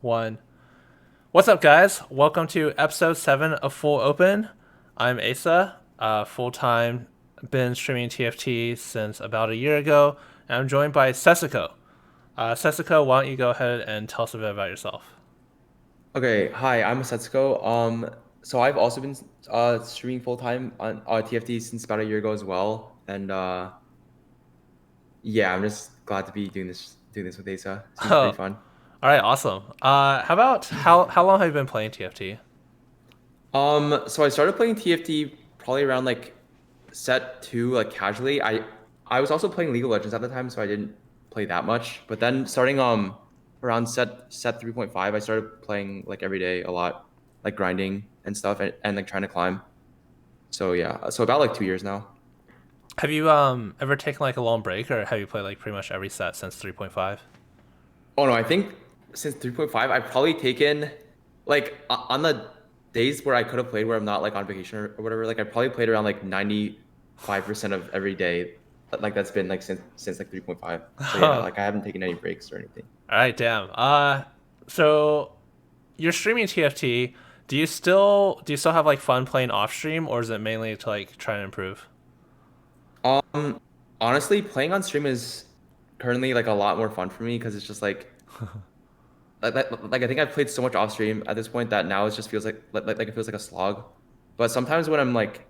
One. What's up, guys? Welcome to episode 7 of Full Open. I'm Aesah, full time, been streaming TFT since about a year ago, and I'm joined by Setsuko. Setsuko, why don't you go ahead and tell us a bit about yourself? Okay, hi, I'm Setsuko. So I've also been streaming full time on TFT since about a year ago as well, and yeah, I'm just glad to be doing this with Asa. Seems pretty Oh, fun. all right, awesome. How about how long have you been playing TFT? So I started playing TFT probably around like set two, like casually. I was also playing League of Legends at the time, so I didn't play that much. But then starting around set 3.5, I started playing like every day a lot, like grinding and stuff, and like trying to climb. So yeah, so about like 2 years now. Have you ever taken like a long break, or have you played like pretty much every set since 3.5? Oh no, I think since 3.5, I've probably taken like on the days where I could have played where I'm not like on vacation or whatever, like I probably played around like 95% of every day. Like that's been like since like 3.5. So yeah, Oh, like I haven't taken any breaks or anything. all right, damn. So you're streaming TFT. Do you still have like fun playing off stream, or is it mainly to like try and improve? Um, Honestly, playing on stream is currently like a lot more fun for me because it's just like I think I've played so much off stream at this point that now it just feels like it feels like a slog. But sometimes when I'm like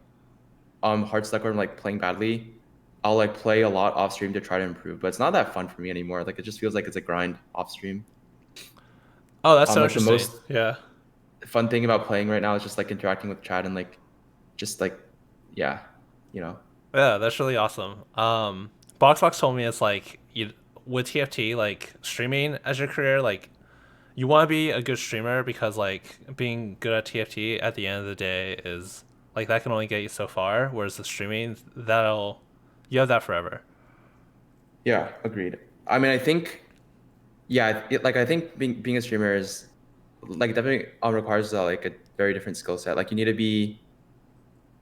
hard stuck or I'm like playing badly, I'll like play a lot off stream to try to improve. But it's not that fun for me anymore. Like it just feels like it's a grind off stream. Oh, that's so Like the interesting. most Yeah, fun thing about playing right now is just like interacting with chat and like just like yeah, you know. yeah, that's really awesome. Boxbox told me it's like you with TFT, like streaming as your career, like you want to be a good streamer because like being good at TFT at the end of the day is like that can only get you so far. Whereas the streaming, that'll you have that forever. Yeah, agreed. I mean, I think yeah, like I think being a streamer is like definitely requires like a very different skill set. Like you need to be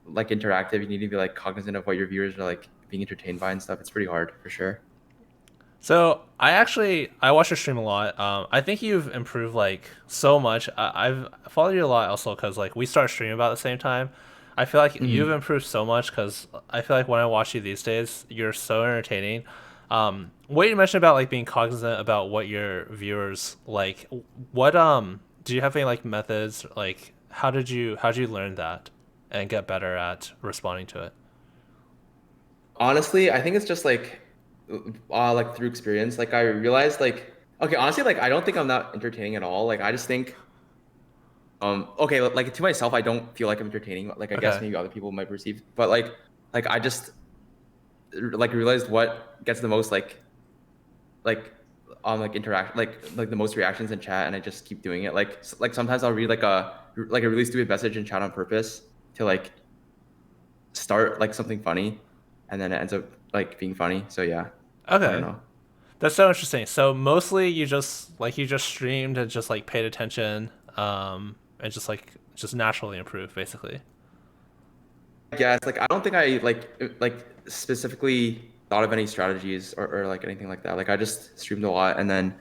like interactive. You need to be like cognizant of what your viewers are like being entertained by and stuff. It's pretty hard for sure. So I watch your stream a lot. I think you've improved like so much. I've followed you a lot also because like we start streaming about the same time. I feel like you've Mhm. improved so much because I feel like when I watch you these days, you're so entertaining. What you mentioned about like being cognizant about what your viewers like, what do you have any like methods like how did you learn that and get better at responding to it? Honestly, I think it's just like through experience. Like I realized like okay, honestly, like I don't think I'm not entertaining at all. Like I just think okay, like to myself, I don't feel like I'm entertaining. Like I guess Okay. maybe other people might perceive, but like I just like realized what gets the most like like interact like the most reactions in chat, and I just keep doing it. Like sometimes I'll read like a really stupid message in chat on purpose to like start like something funny, and then it ends up like being funny. So yeah, I don't Okay. know. That's so interesting. So mostly you just streamed and just like paid attention, and just naturally improved basically. I guess like I don't think I like specifically thought of any strategies or like anything like that. Like I just streamed a lot, and then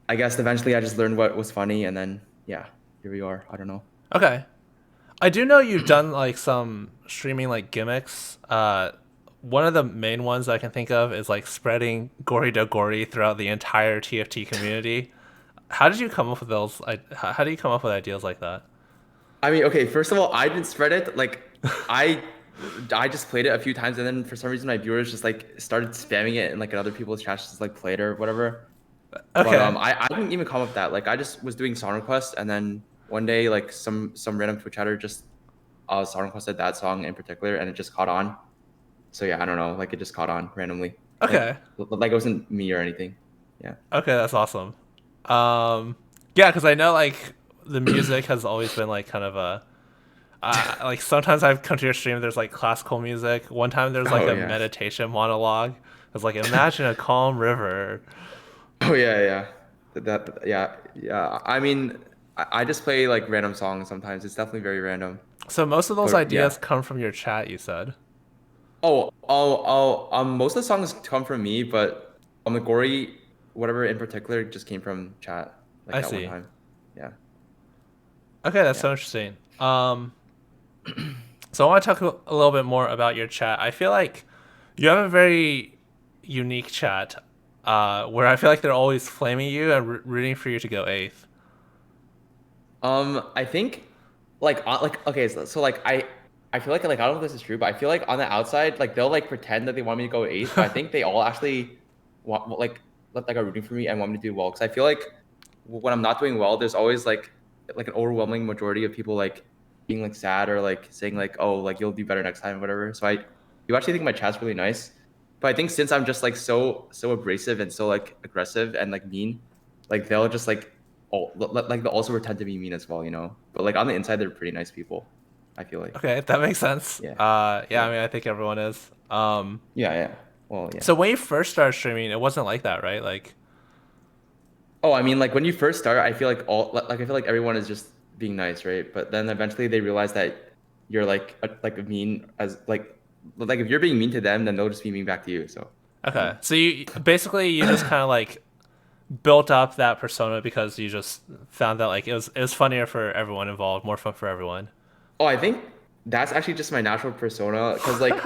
I guess eventually I just learned what was funny, and then yeah, here we are. I don't know. Okay. I do know you've done like some streaming like gimmicks. One of the main ones I can think of is like spreading gory to gory throughout the entire TFT community. How did you come up with those? How do you come up with ideas like that? I mean, okay, first of all, I didn't spread it. Like I I just played it a few times, and then for some reason my viewers just like started spamming it and like in other people's chats just like play it or whatever. But Okay. I didn't even come up with that. Like I just was doing song requests, and then one day like some random Twitch chatter just song requested that song in particular, and it just caught on. So yeah, I don't know, like it just caught on randomly. Okay. Like it wasn't me or anything. Yeah. Okay, that's awesome. Um, yeah, because I know like the music has always been like kind of a like sometimes I've come to your stream. There's like classical music. One time there's like Oh a yeah. meditation monologue. It's like imagine a calm river. Oh yeah, yeah. Yeah, yeah. I mean, I just play like random songs sometimes. It's definitely very random. So most of those But yeah. ideas come from your chat. You said. Most of the songs come from me, but the gory whatever in particular just came from chat. like I that one see. time. Yeah. Okay, that's Yeah. so interesting. So I want to talk a little bit more about your chat. I feel like you have a very unique chat, where I feel like they're always flaming you and rooting for you to go eighth. I think like okay, so like I feel like I don't know if this is true, but I feel like on the outside, like they'll like pretend that they want me to go eighth, but I think they all actually want like are rooting for me and want me to do well. Because I feel like when I'm not doing well, there's always like an overwhelming majority of people like being like sad or like saying like, oh, like you'll do better next time, whatever. So I you actually think my chat's really nice. But I think since I'm just like so abrasive and so like aggressive and like mean, like they'll just like they also pretend to be mean as well, you know. But like on the inside, they're pretty nice people. I feel like. Okay, that makes sense. Yeah. Yeah, I Yeah. mean, I think everyone is. Yeah. Yeah. Well, yeah. So when you first started streaming, it wasn't like that, right? Like, Oh, I mean, like when you first start, I feel like I feel like everyone is just being nice, right? But then eventually they realize that you're like a mean as like if you're being mean to them, then they'll just be mean back to you. So I okay, think. so you basically you just kind of like built up that persona because you just found that like it was funnier for everyone involved, more fun for everyone. Oh, I think that's actually just my natural persona because like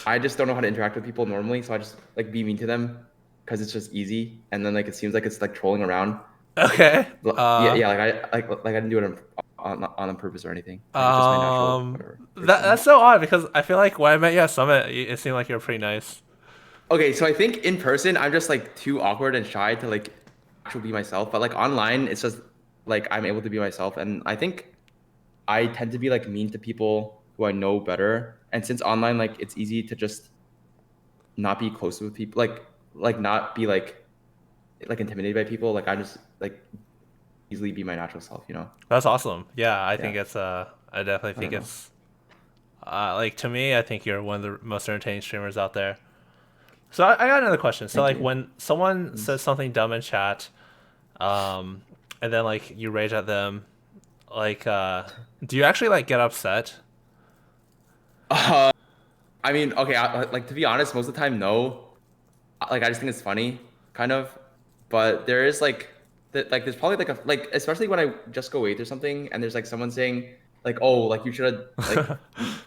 I just don't know how to interact with people normally, so I just like be mean to them because it's just easy, and then like it seems like it's like trolling around. Okay. Yeah, yeah, like I didn't do it on purpose or anything. Like it's just my natural Um, whatever that person. that's so odd because I feel like when I met you at Summit, it seemed like you were pretty nice. Okay, so I think in person I'm just like too awkward and shy to like actually be myself, but like online it's just like I'm able to be myself, and I think I tend to be like mean to people who I know better, and since online like it's easy to just not be close with people, like not be like intimidated by people. Like I just like easily be my natural self, you know? That's awesome. Yeah, I Yeah. think it's I definitely I think don't know. it's like to me, I think you're one of the most entertaining streamers out there. So I got another question. So Thank like you. when someone Thanks. says something dumb in chat, um, and then like you rage at them, like do you actually like get upset? Uh, I mean, okay, like to be honest, most of the time, no. Like I just think it's funny, kind of. But there is like there's probably like a like especially when I just go eighth or something, and there's like someone saying like, oh, like you should have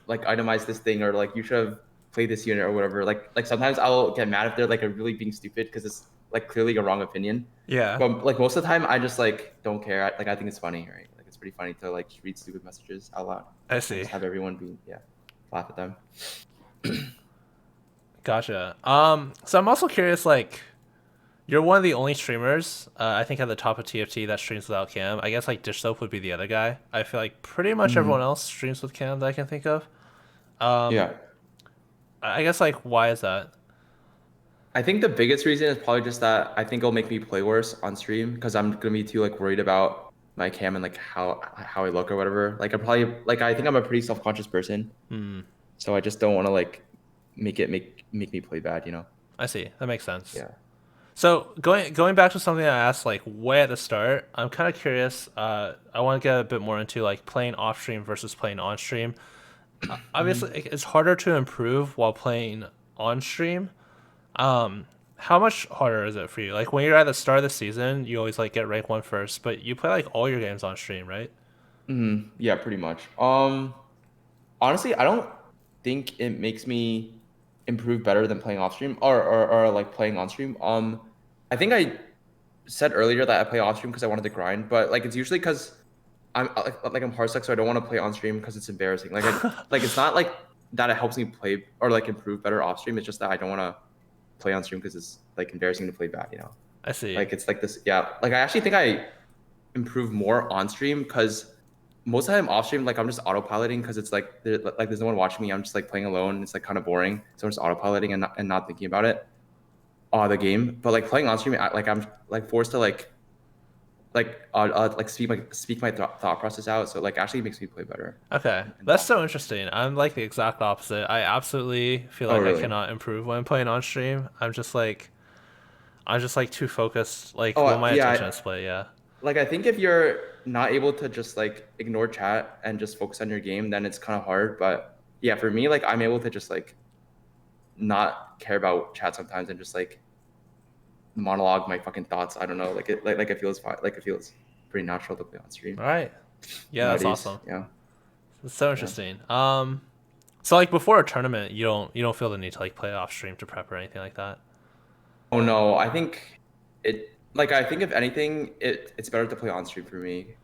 like itemized this thing, or like you should have played this unit or whatever. Like sometimes I'll get mad if they're like really being stupid because it's like clearly a wrong opinion. Yeah, But like most of the time, I just like don't care. Like I think it's funny, right? Like it's pretty funny to like read stupid messages out loud I and see. just have everyone be laugh at them. Gotcha. So I'm also curious, like, you're one of the only streamers, I think, at the top of TFT that streams without cam. I guess like Dish Soap would be the other guy. I feel like pretty much everyone Hmm. else streams with cam that I can think of. Um, Yeah. I guess like why is that? I think the biggest reason is probably just that I think it'll make me play worse on stream because I'm gonna be too like worried about my cam and like how I look or whatever. Like I probably like I think I'm a pretty self-conscious person, Hmm. so I just don't want to like make me play bad, you know? I see. That makes sense. Yeah. So going back to something I asked like way at the start, I'm kind of curious. I want to get a bit more into like playing off stream versus playing on stream. Obviously, Hmm. it's harder to improve while playing on stream. How much harder is it for you? Like when you're at the start of the season, you always like get rank one first, but you play like all your games on stream, right? Hmm. Yeah, pretty much. Honestly, I don't think it makes me improve better than playing off stream or like playing on stream. I think I said earlier that I play off stream because I wanted to grind, but like it's usually because I'm like I'm hard stuck, so I don't want to play on stream because it's embarrassing. Like it's not like that it helps me play or like improve better off stream. It's just that I don't want to play on stream because it's like embarrassing to play bad, you know. I see. Like it's like this, yeah. Like I actually think I improve more on stream because most of the time off stream, like I'm just autopiloting because it's like there's no one watching me. I'm just like playing alone. It's like kind of boring, so I'm just autopiloting and not thinking about it. The game, but like playing on stream, like I'm like forced to like speak my thought process out. So like actually makes me play better. Okay, In that's that. so interesting. I'm like the exact opposite. I absolutely feel Oh like I really? cannot improve when playing on stream. I'm just like too focused. Like when Oh my attention yeah. is split. Yeah, Like I think if you're not able to just like ignore chat and just focus on your game, then it's kind of hard. But yeah, for me, like I'm able to just like not care about chat sometimes and just like monologue my fucking thoughts. I don't know. Like it feels fine. Like it feels pretty natural to play on stream All right. Yeah, that's nowadays. awesome. Yeah. It's so Yeah. interesting. So like before a tournament, you don't feel the need to like play off stream to prep or anything like that. Oh no, I think I think if anything, it's better to play on stream for me.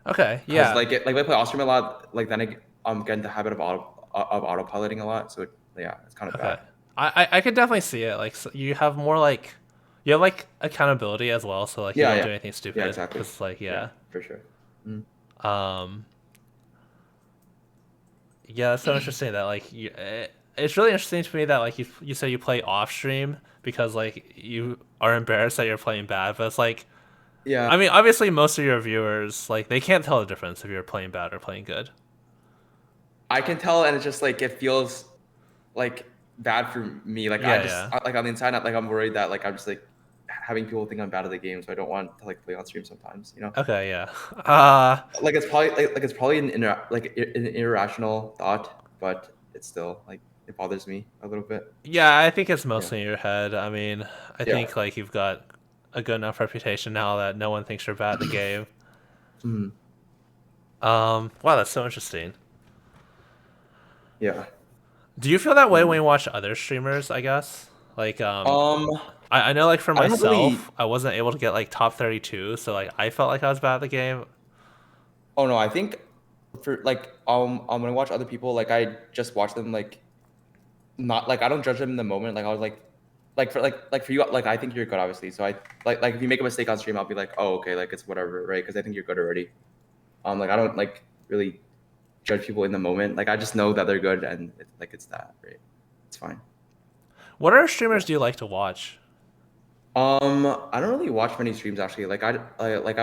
Okay. Because Yeah. like I play off stream a lot, like then I'm getting the habit of autopiloting a lot. So yeah, it's kind of Okay. bad. I could definitely see it. Like so you have more like you have like accountability as well, so like you Yeah, don't yeah, do anything yeah, stupid. exactly. Cause like Yeah, yeah, for sure. Mm. um, yeah, that's so interesting that like it's really interesting to me that like you say you play off stream because like you are embarrassed that you're playing bad, but it's like Yeah, I mean obviously most of your viewers like they can't tell the difference if you're playing bad or playing good. I can tell, and it's just like it feels like bad for me. Like Yeah, yeah. like on the inside, like I'm worried that like I'm just like having people think I'm bad at the game, so I don't want to like play on stream sometimes. You know, Okay, yeah. like it's probably like it's probably an irrational thought, but it's still like it bothers me a little bit. Yeah, I think it's Yeah, mostly in your head. I mean, I yeah. think like you've got a good enough reputation now that no one thinks you're bad at the game. Mm, Wow, that's so interesting. yeah. Do you feel that way when Mm. you watch other streamers, I guess? Like, Um, I know like for I don't myself, really. I wasn't able to get like top 32, so like I felt like I was bad at the game. Oh no, I think for like when I watch other people, like I just watch them like not like I don't judge them in the moment. Like I was like for like for you, like I think you're good, obviously. So I like if you make a mistake on stream, I'll be like, oh okay, like it's whatever, right? Because I think you're good already. Like I don't like really judge people in the moment. Like I just know that they're good, and it's that, right? It's fine. What other streamers Yeah. do you like to watch? I don't really watch many streams actually. I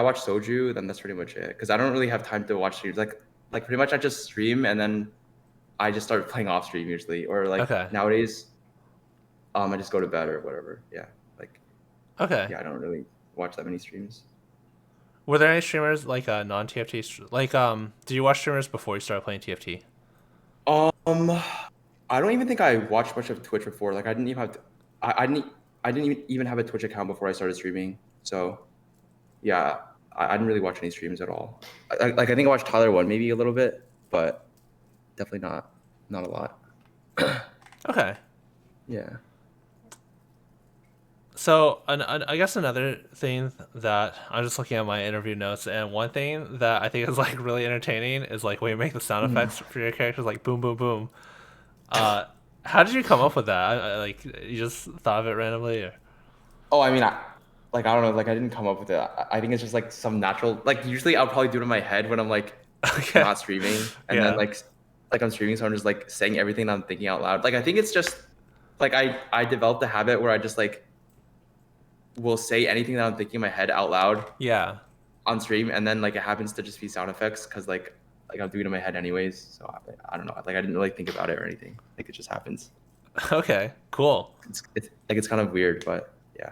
watch Soju, then that's pretty much it. Because I don't really have time to watch streams. Like pretty much I just stream and then I just start playing off stream usually. Or like Okay, nowadays, I just go to bed or whatever. Yeah. Like okay. yeah, I don't really watch that many streams. Were there any streamers like non TFT like did you watch streamers before you started playing TFT? Um, I don't even think I watched much of Twitch before. Like I didn't even I didn't even have a Twitch account before I started streaming. So yeah, I didn't really watch any streams at all. Like I think I watched Tyler one maybe a little bit, but definitely not a lot. Okay. Yeah. So, I guess another thing that I'm just looking at my interview notes, and one thing that I think is like really entertaining is like when you make the sound Mhm. effects for your characters, like boom, boom, boom. Uh, how did you come up with that? Like, you just thought of it randomly, or? Oh, I mean, I don't know. Like I didn't come up with it. I think it's just like some natural. Like usually I'll probably do it in my head when I'm like Okay. not streaming, and then Yeah. like I'm streaming, so I'm just like saying everything I'm thinking out loud. Like I think it's just like I developed a habit where I just like will say anything that I'm thinking in my head out loud Yeah. on stream, and then like it happens to just be sound effects because like I'm doing it in my head anyways. So I don't know. Like I didn't really think about it or anything. Like it just happens. Okay. Cool. It's like it's kind of weird, but yeah.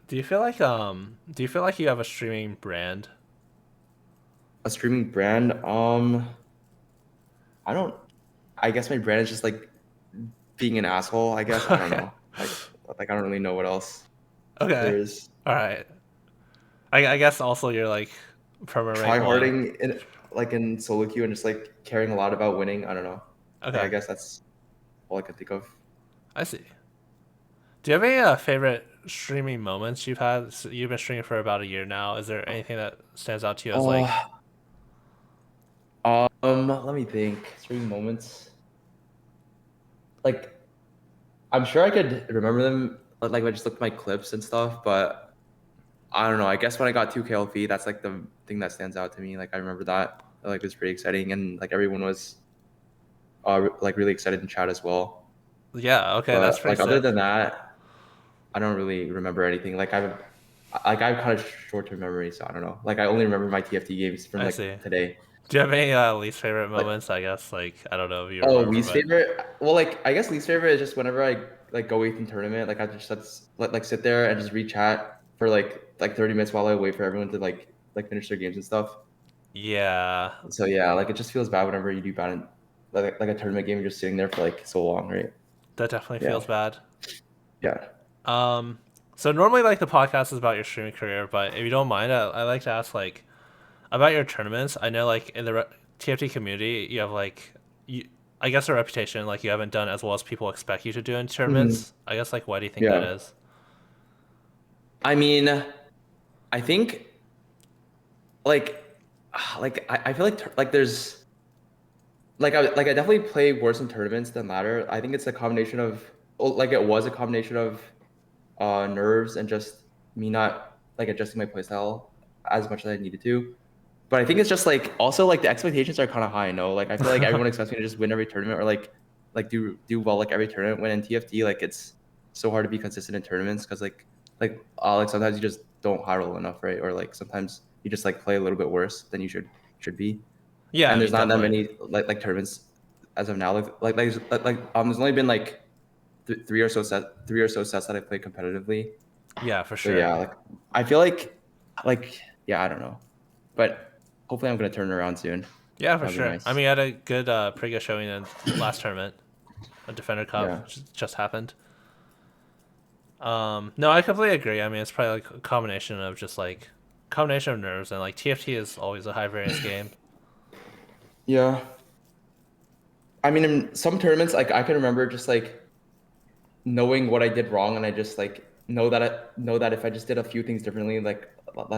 Do you feel like you have a streaming brand? A streaming brand. I don't. I guess my brand is just like being an asshole. I guess I don't Okay. know. Like I don't really know what else Okay. there is. All right. I guess also you're like perma rank Try one. harding in like in solo queue and just like caring a lot about winning. I don't know. Like I Okay. guess that's all I can think of. I see. Do you have any favorite streaming moments you've had? So you've been streaming for about a year now. Is there anything that stands out to you as Oh, like, let me think. Streaming moments. Like I'm sure I could remember them. Like if I just looked at my clips and stuff, but I don't know. I guess when I got 2 KLP, that's like the thing that stands out to me. Like I remember that. Like it was pretty exciting, and like everyone was like really excited in chat as well. yeah, okay, that's But pretty like other sick. than that, I don't really remember anything. I have kind of short-term memory, so I don't know. Like I only remember my TFT games from I like see. today. Do you have any least favorite Like moments? I guess like I don't know if you oh, remember, least but favorite. Well, like I guess least favorite is just whenever I like go away from tournament. Like I just like sit there and just read chat for like 30 minutes while I wait for everyone to like finish their games and stuff. yeah, So yeah, like it just feels bad whenever you do bad in like a tournament game. You're just sitting there for like so long, right? that definitely Yeah, feels bad. yeah. Um, So normally like the podcast is about your streaming career, but if you don't mind, I like to ask like about your tournaments. I know like in the TFT community, you have like you. I guess a reputation like you haven't done as well as people expect you to do in Mhm. tournaments. I guess like why do you think that Yeah. is? I mean, I think like I feel like there's like I definitely play worse in tournaments than ladder. I think it's a combination of like it was a combination of nerves and just me not like adjusting my playstyle as much as I needed to. But I think it's just like also like the expectations are kind of high, no? Like I feel like everyone expects me to just win every tournament or like do well like every tournament. When in TFT, like it's so hard to be consistent in tournaments because like sometimes you just don't huddle enough, right? Or like sometimes you just like play a little bit worse than you should be. Yeah, I And there's mean not that definitely. many like tournaments as of now. There's only been like three or so sets that I played competitively. Yeah, for So sure. yeah, like I feel like yeah, I don't know, but hopefully I'm gonna turn it around soon. Yeah, for That'd be sure. I nice. mean, I had a good pretty good showing in last tournament, a Defender Cup Yeah. just happened. No, I completely agree. I mean, it's probably like a combination of just like combination of nerves and like TFT is always a high variance game. Yeah. I mean, in some tournaments, like I can remember just like knowing what I did wrong, and I just like know that if I just did a few things differently, like I'm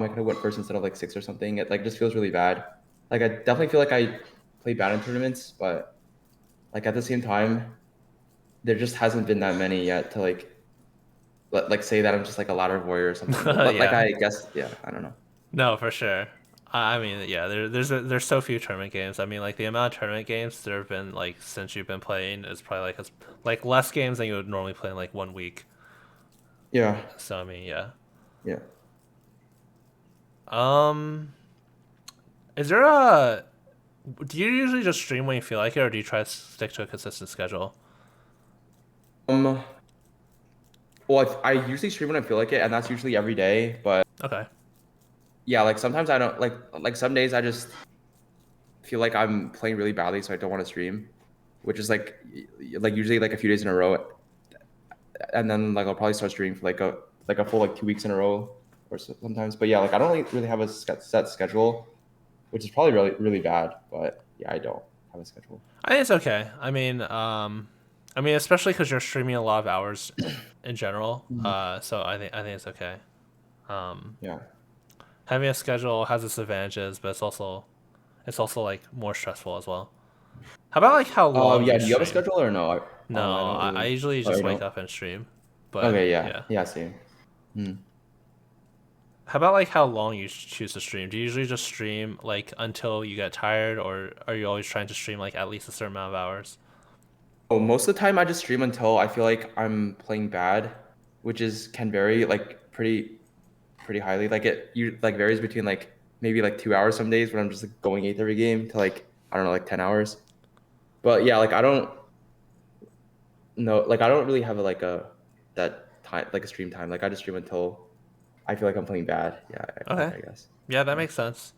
gonna win first instead of like six or something. It like just feels really bad. Like I definitely feel like I play bad in tournaments, but like at the same time, there just hasn't been that many yet to like say that I'm just like a ladder warrior or something. Like Yeah. I guess yeah, I don't know. No, for sure. I mean, yeah, there's so few tournament games. I mean, like the amount of tournament games there have been like since you've been playing is probably like less games than you would normally play in like 1 week. Yeah, So I mean, yeah. yeah. Um, is there a do you usually just stream when you feel like it, or do you try to stick to a consistent schedule? Um, well, I usually stream when I feel like it, and that's usually every day. But Okay. yeah, like sometimes I don't like some days I just feel like I'm playing really badly, so I don't want to stream, which is like usually like a few days in a row, and then like I'll probably start streaming for like a full like 2 weeks in a row or sometimes. But yeah, like I don't really have a set schedule, which is probably really bad. But yeah, I don't have a schedule. I think it's okay. I mean, especially because you're streaming a lot of hours in general. Mhm. So I think it's okay. Um, Yeah. Having a schedule has its advantages, but it's also like more stressful as well. How about like how long Yeah. you Do you have a stream? schedule or no? I No, don't I really. usually Oh, just you wake don't. up and stream. But Okay. Yeah. yeah. Yeah. Same. Hmm. How about like how long you choose to stream? Do you usually just stream like until you get tired, or are you always trying to stream like at least a certain amount of hours? Oh, most of the time I just stream until I feel like I'm playing bad, which is can vary like pretty highly. Like it you like varies between like maybe like 2 hours some days when I'm just like going eighth every game to like I don't know like 10 hours. But yeah, like I don't know like I don't really have like a that time like a stream time. Like I just stream until I feel like I'm playing bad. Yeah, Okay. I guess. Yeah, that Yeah. makes sense.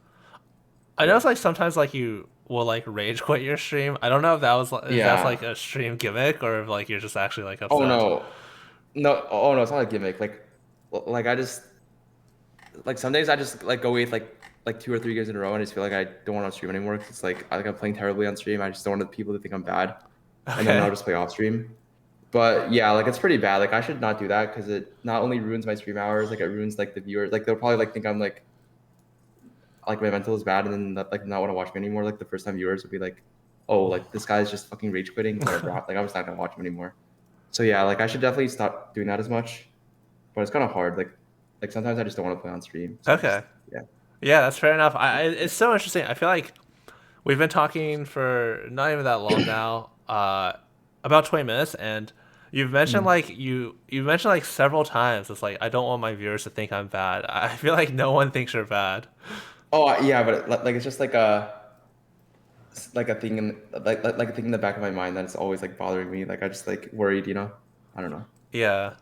I know Yeah. it's like sometimes like you will like rage quit your stream. I don't know if that was if that's like Yeah. a stream gimmick or if like you're just actually like Oh upset. no. No, oh no, it's not a gimmick. Like I just like some days I just like go with like 2 or 3 games in a row and I just feel like I don't want to stream anymore because it's like I'm playing terribly on stream. I just don't want the people to think I'm bad, and then I'll Okay. just play off stream. But yeah, like it's pretty bad. Like I should not do that because it not only ruins my stream hours, like it ruins like the viewers. Like they'll probably like think I'm like my mental is bad and then like not want to watch me anymore. Like the first time viewers would be like, oh, like this guy's just fucking rage quitting, whatever. Like I'm just not gonna watch him anymore. So yeah, like I should definitely stop doing that as much. But it's kind of hard. Like sometimes I just don't want to play on stream. So I Okay. just yeah. Yeah, that's fair enough. It's so interesting. I feel like we've been talking for not even that long now, about 20 minutes, and Mhm. you've mentioned like several times. It's like I don't want my viewers to think I'm bad. I feel like no one thinks you're bad. Oh yeah, but like it's just like a thing in like a thing in the back of my mind that it's always like bothering me. Like I just like worried, you know. I don't know. Yeah,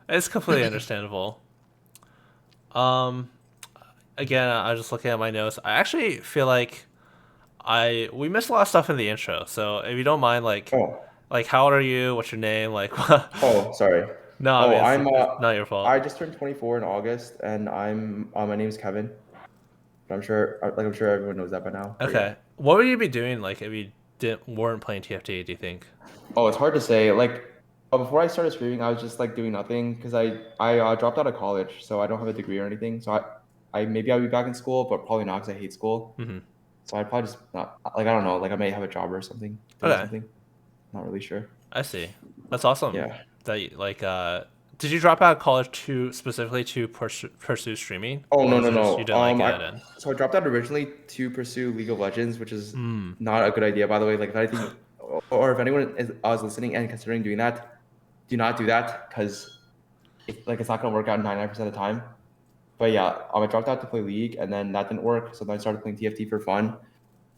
it's completely understandable. Um, Again, I was just looking at my notes. I actually feel like I we missed a lot of stuff in the intro. So if you don't mind, Oh like how old are you? What's your name? Like, oh sorry. No, I Oh, mean it's not your fault. I just turned 24 in August, and my name's Kevin. But I'm sure everyone knows that by now. But yeah. Okay. What would you be doing like if you didn't weren't playing TFT, do you think? Oh, it's hard to say. Like, before I started streaming, I was just like doing nothing because I dropped out of college, so I don't have a degree or anything. So I maybe I'll be back in school, but probably not because I hate school. Hmm. So I'd probably just not like I don't know. Like I may have a job or something, doing Okay. something. Not really sure. I see. That's awesome. Yeah. That did you drop out of college to specifically to pursue streaming, Oh or no was no it just you no. didn't like it and So I dropped out originally to pursue League of Legends, which is mm, not a good idea, by the way. Like if anything, or if anyone is I was listening and considering doing that, do not do that because it's not gonna work out 99% of the time. But yeah, I dropped out to play League, and then that didn't work. So then I started playing TFT for fun,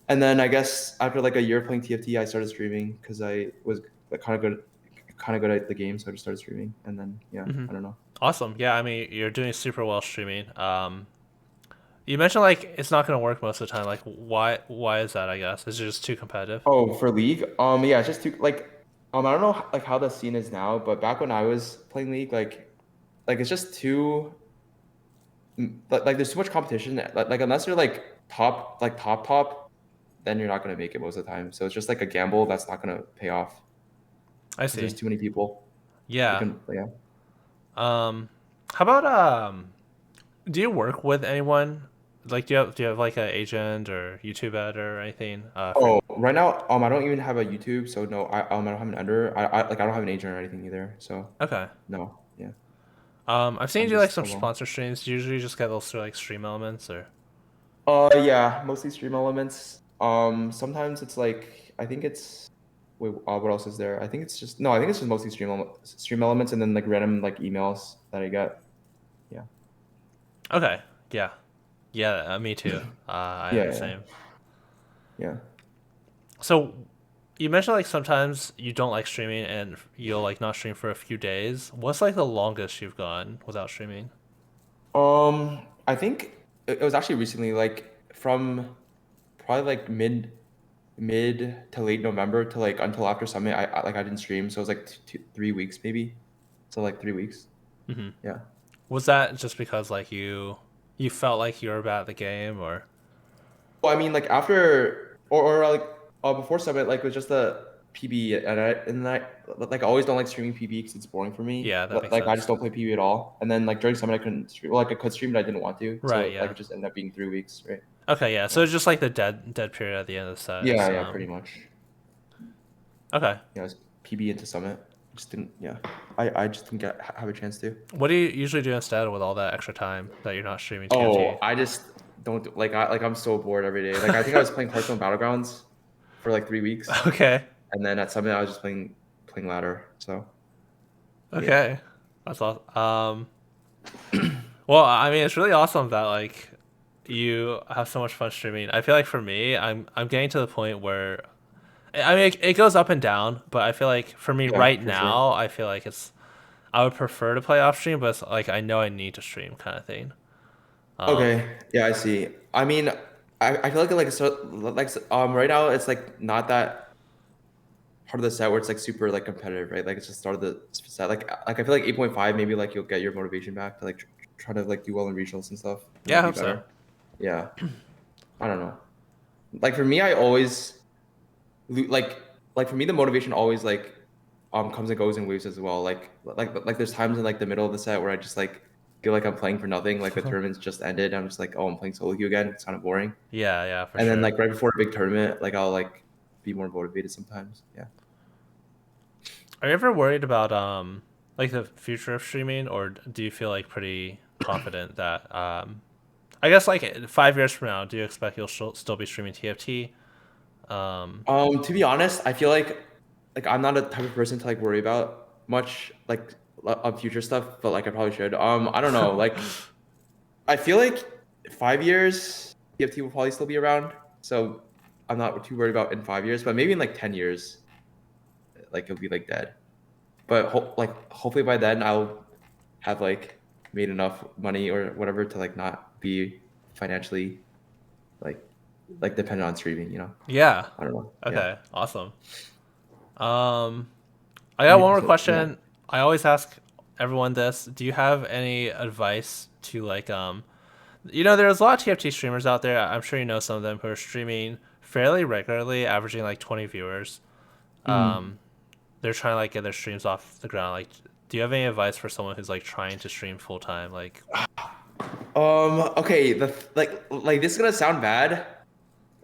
and then I guess after like a year playing TFT, I started streaming because I was like, kind of good at the game. So I just started streaming, and then yeah, hmm. I don't know. Awesome. Yeah, I mean you're doing super well streaming. You mentioned like it's not gonna work most of the time. Like why is that? I guess is it just too competitive? Oh, for League, yeah, it's just too like, I don't know like how the scene is now, but back when I was playing League, like it's just too, like there's too much competition. Like unless you're like top, then you're not gonna make it most of the time. So it's just like a gamble that's not gonna pay off I because there's see. too many people who Yeah. can. Yeah. Um, how about do you work with anyone? Like, do you have like an agent or YouTube editor or anything? For Oh, right now, I don't even have a YouTube, so no, I don't have an under. I don't have an agent or anything either. So okay. no, yeah, I've seen you I'm do like just some alone. sponsor streams. Do you usually just get those through like stream elements or Yeah, mostly stream elements. Sometimes it's like I think it's wait, what else is there? I think it's just no, I think it's just mostly stream elements, and then like random like emails that I get. Yeah, okay, yeah, yeah, me too. I have yeah, the yeah, same. yeah. So you mentioned like sometimes you don't like streaming and you'll like not stream for a few days. What's like the longest you've gone without streaming? I think it was actually recently, like from probably like mid to late November to like until after Summit. I didn't stream, so it was like 3 weeks maybe. So like 3 weeks. Hmm. Yeah. Was that just because like you felt like you were bad at the game or Well, I mean, like after or like before Summit, like it was just the PB, like I always don't like streaming PB because it's boring for me. yeah, that makes Like I just sense. don't play PB at all. And then like during Summit, I couldn't stream. Well, like I could stream, but I didn't want to. Right, So like yeah. it just ended up being 3 weeks, right? Okay, yeah. So Yeah. it's just like the dead period at the end of the set is Yeah, pretty much. okay. Yeah, it was PB into Summit. Just didn't. Yeah, I just didn't have a chance to. What do you usually do instead with all that extra time that you're not streaming TFT? Oh, I just like I'm so bored every day. Like I think I was playing Hearthstone Battlegrounds for like 3 weeks, Okay. and then at Summit I was just playing ladder. So yeah. Okay. That's awesome. Well, I mean, it's really awesome that like you have so much fun streaming. I feel like for me, I'm getting to the point where I mean it goes up and down, but I feel like for me Yeah, right for sure. now, I feel like it's I would prefer to play off stream, but it's like I know I need to stream kind of thing. Um, Okay. Yeah, I see. I mean, I feel like right now it's like not that part of the set where it's like super like competitive, right? Like it's just start of the set. Like I feel like 8.5 maybe like you'll get your motivation back to like try to like do well in regionals and stuff and yeah, I like be hope so. better. Yeah. I don't know. Like for me, I always like for me the motivation always like comes and goes in waves as well. Like there's times in like the middle of the set where I just like feel like I'm playing for nothing. Like the tournament's just ended. I'm just like, oh, I'm playing solo queue again. It's kind of boring. Yeah, yeah, for And then sure. like right before a big tournament, like I'll like be more motivated sometimes. Yeah. Are you ever worried about like the future of streaming, or do you feel like pretty confident that I guess like 5 years from now, do you expect you'll still be streaming TFT? Um, To be honest, I feel like I'm not a type of person to like worry about much like of future stuff, but like I probably should. I don't know. Like I feel like 5 years, TFT will probably still be around. So I'm not too worried about in 5 years, but maybe in like 10 years, like it'll be like dead. But hopefully by then I'll have like made enough money or whatever to like not be financially like dependent on streaming, you know? yeah. I don't know. Yeah. Okay. Awesome. Um, I got You one more so yeah. question. I always ask everyone this. Do you have any advice to like there's a lot of TFT streamers out there. I'm sure you know some of them who are streaming fairly regularly, averaging like 20 viewers. Mm. Um, they're trying to like get their streams off the ground. Like, do you have any advice for someone who's like trying to stream full time? Like, Okay, like this is gonna sound bad,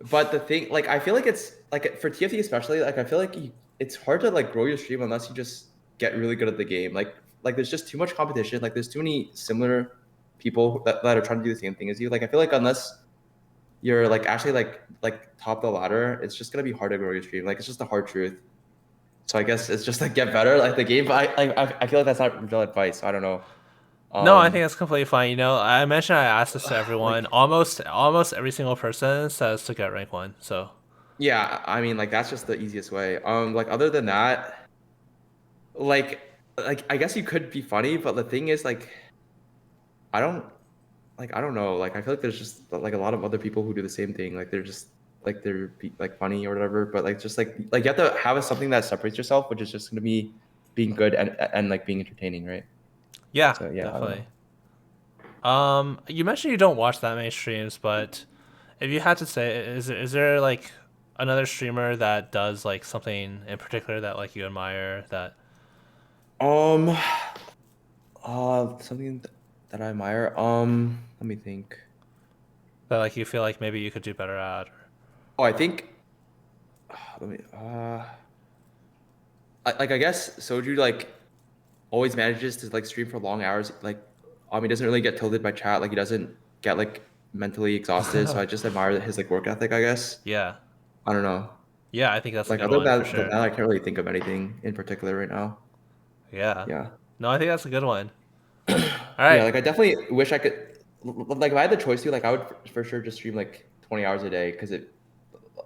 but the thing, like, I feel like it's like for TFT especially, like I feel like it's hard to like grow your stream unless you just get really good at the game. Like there's just too much competition. Like there's too many similar people that are trying to do the same thing as you. Like I feel like unless you're like actually like top the ladder, it's just gonna be hard to grow your stream. Like it's just the hard truth. So I guess it's just like get better like the game. But I feel like that's not real advice. So I don't know. no, I think Um, that's completely fine. I mentioned I asked this to everyone. like Almost every single person says to get rank one. So yeah, I mean like that's just the easiest way. Like other than that, like I guess you could be funny, but the thing is like I don't I don't know. Like I feel like there's just like a lot of other people who do the same thing. Like they're just like funny or whatever. But like just like you have to have something that separates yourself, which is just gonna be being good and like being entertaining, right? yeah, So yeah, I don't know. definitely. You mentioned you don't watch that many streams, but if you had to say, is there like another streamer that does like something in particular that like you admire that Um, something that I admire. Let me think. like you feel like maybe you could do better at? Oh, I think. Let me. I guess Soju like always manages to like stream for long hours. Like, he doesn't really get tilted by chat. Like, he doesn't get like mentally exhausted. So I just admire his like work ethic, I guess. Yeah, I don't know. yeah, I think that's a Like, good other one for than sure. that, I can't really think of anything in particular right now. Yeah, Yeah. no, I think that's a good one. All Yeah, right, like I definitely wish I could. Like, if I had the choice to, like, I would for sure just stream like 20 hours a day because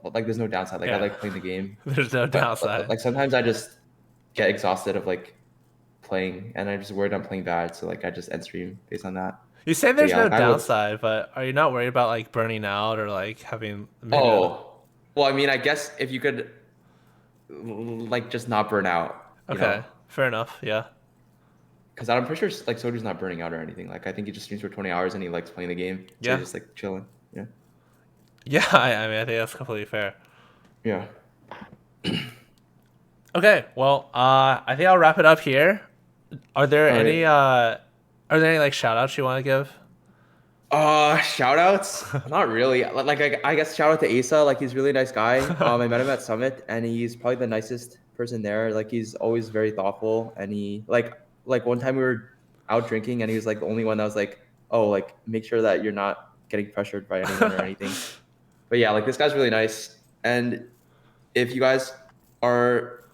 like there's no downside. Like, I yeah, like playing the game, there's no but downside. like sometimes I just get exhausted of like playing, and I'm just worried I'm playing bad. So like I just end stream based on that. You say But there's yeah, no like I would. downside, but are you not worried about like burning out or like having maybe a Oh, well, I mean, I guess if you could like just not burn out, okay, fair enough. Yeah, because I'm pretty sure like Soju's not burning out or anything. Like I think he just streams for 20 hours and he likes playing the game, so yeah, he's just like chilling. Yeah, yeah. I mean, I think that's completely fair. yeah. Okay, well, I think I'll wrap it up here. Are there All right. any like shout outs you want to give? Shout outs? Not really. Like I guess shout out to Aesah. Like he's a really nice guy. I met him at Summit and he's probably the nicest person there. Like he's always very thoughtful and he like one time we were out drinking and he was like the only one that was like, "Oh, like make sure that you're not getting pressured by anyone or anything." But yeah, like this guy's really nice. And if you guys are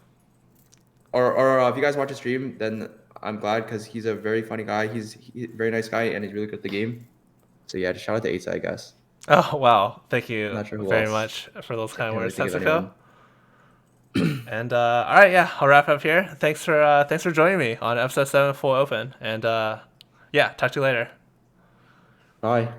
or if you guys watch his stream, then I'm glad because he's a very funny guy. He's a very nice guy and he's really good at the game. So yeah, just shout out to Aesah, I guess. Oh wow, thank I'm you not sure who very else. much for those I kind can't really words, think of Setsuko. anyone. And all right, yeah, I'll wrap up here. Thanks for joining me on episode 7 full open. And yeah, talk to you later. Bye.